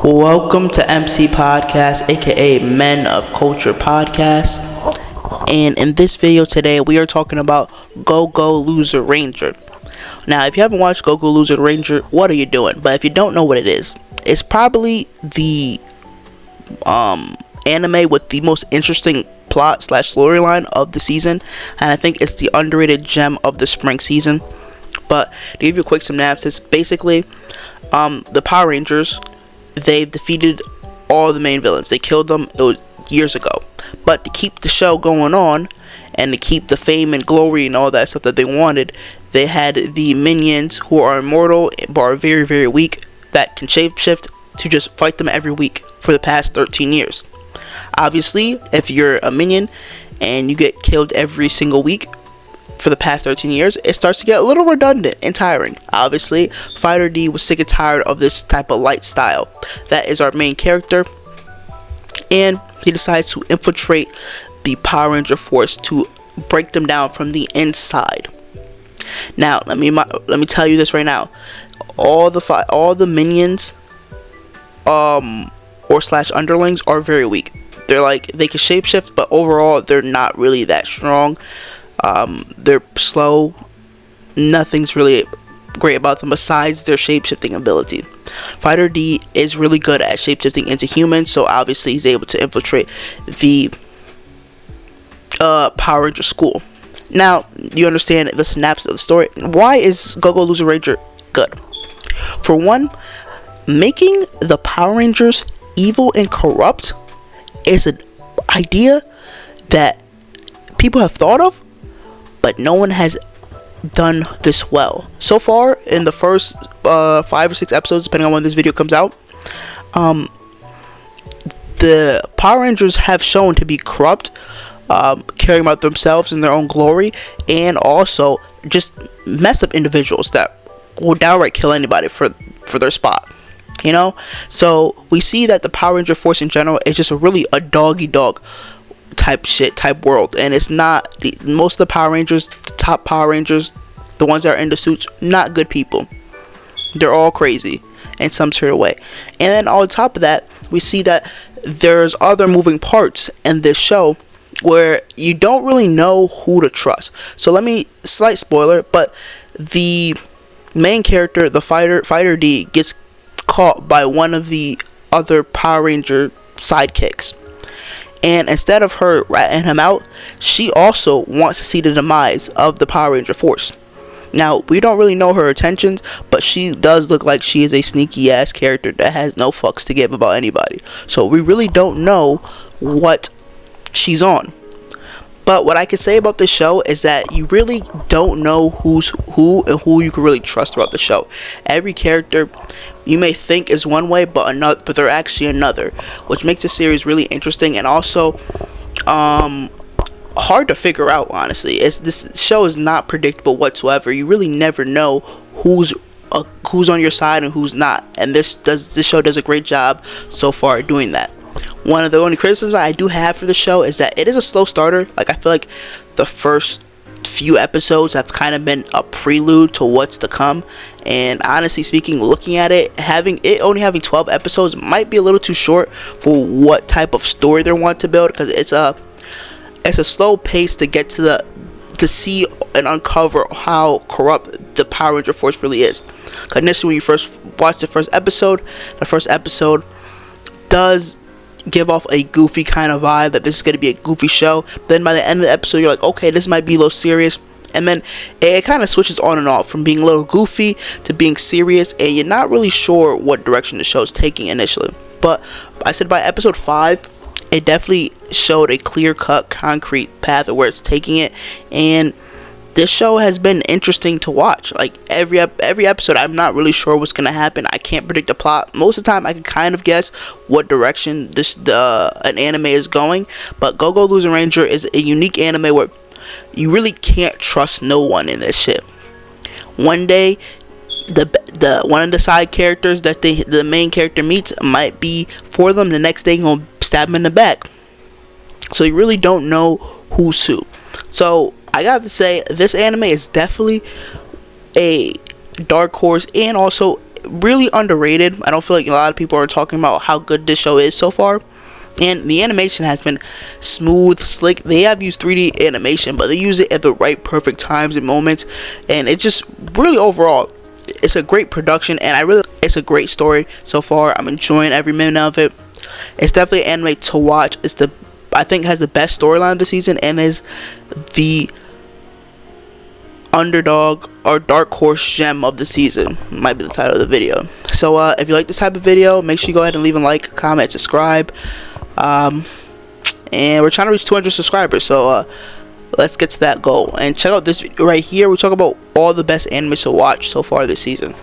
Welcome to MCpodcast, aka Men of Culture Podcast. And in this video today, we are talking about Go Go Loser Ranger. Now, if you haven't watched Go Go Loser Ranger, what are you doing? But if you don't know what it is, it's probably the anime with the most interesting plot / storyline of the season, and I think it's the underrated gem of the spring season. But to give you a quick synopsis, basically, the Power Rangers, they've defeated all the main villains. They killed them, it was years ago. But to keep the show going on and to keep the fame and glory and all that stuff that they wanted, they had the minions who are immortal but are very, very weak that can shapeshift to just fight them every week for the past 13 years. Obviously, if you're a minion and you get killed every single week for the past 13 years, it starts to get a little redundant and tiring. Obviously, Fighter D was sick and tired of this type of light style. That is our main character, and he decides to infiltrate the Power Ranger force to break them down from the inside. Now, let me tell you this right now: all the minions, or / underlings are very weak. They're like, they can shapeshift, but overall they're not really that strong. They're slow. Nothing's really great about them besides their shapeshifting ability. Fighter D is really good at shapeshifting into humans, so obviously he's able to infiltrate the Power Ranger school. Now, you understand the synopsis of the story. Why is Go Go Loser Ranger good? For one, making the Power Rangers evil and corrupt is an idea that people have thought of, but no one has done this well. So far, in the first 5 or 6 episodes, depending on when this video comes out, the Power Rangers have shown to be corrupt, caring about themselves and their own glory, and also just messed up individuals that will downright kill anybody for their spot. You know? So we see that the Power Ranger force in general is just a dog-eat-dog type world, and it's not most of the Power Rangers, the top Power Rangers, the ones that are in the suits, not good people. They're all crazy in some sort of way. And then on top of that, we see that there's other moving parts in this show where you don't really know who to trust. So slight spoiler, but the main character, the Fighter D, gets caught by one of the other Power Ranger sidekicks. And instead of her ratting him out, she also wants to see the demise of the Power Ranger force. Now, we don't really know her intentions, but she does look like she is a sneaky ass character that has no fucks to give about anybody. So we really don't know what she's on. But what I can say about this show is that you really don't know who's who and who you can really trust throughout the show. Every character you may think is one way, but they're actually another, which makes the series really interesting and also hard to figure out. Honestly, this show is not predictable whatsoever. You really never know who's on your side and who's not, and this show does a great job so far doing that. One of the only criticisms I do have for the show is that it is a slow starter. Like, I feel like the first few episodes have kind of been a prelude to what's to come, and honestly speaking, looking at it, only having 12 episodes might be a little too short for what type of story they want to build, because it's a slow pace to get to see and uncover how corrupt the Power Ranger force really is. Because initially, when you first watch the first episode does give off a goofy kind of vibe, that this is going to be a goofy show. Then by the end of the episode, you're like, okay, this might be a little serious, and then it kind of switches on and off from being a little goofy to being serious, and you're not really sure what direction the show's taking initially. But I said by episode 5, it definitely showed a clear-cut, concrete path of where it's taking it, and this show has been interesting to watch. Like, every episode, I'm not really sure what's gonna happen. I can't predict the plot. Most of the time, I can kind of guess what direction an anime is going. But Go Go Loser Ranger is a unique anime where you really can't trust no one in this shit. One day, the one of the side characters that the main character meets might be for them. The next day, gonna stab him in the back. So you really don't know who's who. So I got to say, this anime is definitely a dark horse and also really underrated. I don't feel like a lot of people are talking about how good this show is so far. And the animation has been smooth, slick. They have used 3D animation, but they use it at the right perfect times and moments. And it just really overall, it's a great production, and it's a great story so far. I'm enjoying every minute of it. It's definitely an anime to watch. I think has the best storyline of the season, and is the underdog or dark horse gem of the season, might be the title of the video. So if you like this type of video, make sure you go ahead and leave a like, comment, subscribe. And we're trying to reach 200 subscribers, so let's get to that goal. And check out this video right here. We talk about all the best anime to watch so far this season.